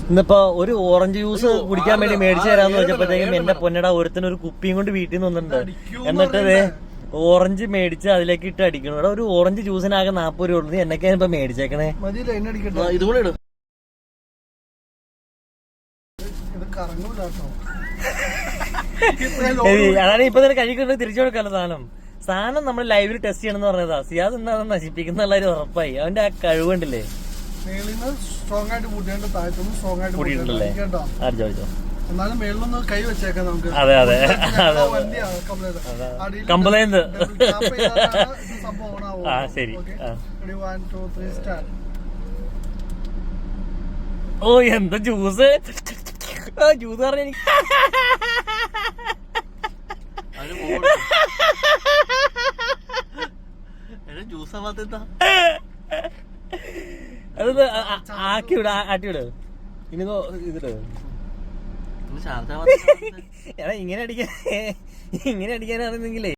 ഇന്നിപ്പോ ഒരു orange juice കുടിക്കാൻ വേണ്ടി മേടിച്ചു തരാന്ന് വെച്ചപ്പോഴത്തേക്കും എന്റെ പൊന്നട ഒരുത്തിനൊരു കുപ്പിയും കൊണ്ട് വീട്ടിൽ നിന്ന് വന്നിട്ടുണ്ട്. എന്നിട്ട് ഓറഞ്ച് മേടിച്ച് അതിലേക്ക് ഇട്ട് അടിക്കണം. ഇവിടെ ഒരു ഓറഞ്ച് ജ്യൂസിനാകെ 40 രൂപ ഉള്ളു. നീ എന്നൊക്കെയാണ് ഇപ്പൊ മേടിച്ചേക്കണേ. ഇതുകൂടെ ഇടും. അതാണ് ഇപ്പൊ തന്നെ കഴിക്കുന്നത്. തിരിച്ചു കൊടുക്കാനുള്ള സാധനം നമ്മൾ ലൈവിൽ ടെസ്റ്റ് ചെയ്യണമെന്ന് പറഞ്ഞതാ. സിയാദ് എന്നാ നശിപ്പിക്കുന്ന ഉറപ്പായി. അവന്റെ ആ കഴിവുണ്ടല്ലേ. കൂട്ടിയിട്ടുണ്ടല്ലേ? അടിച്ചോ. കൈ വെച്ചേക്കാം നമുക്ക്. അതെ അതെ കംപ്ലൈന്റ്. ആ ശരി. ഓ എന്താ ജ്യൂസ്. ജ്യൂസ് പറഞ്ഞ എനിക്ക് ജ്യൂസാവാത്ത അത് ആക്കിവിട ആട്ടിവിട്. ഇനി ഇതിട്ട് എടാ ഇങ്ങനെ അടിക്കാനാണെന്നെങ്കിലേ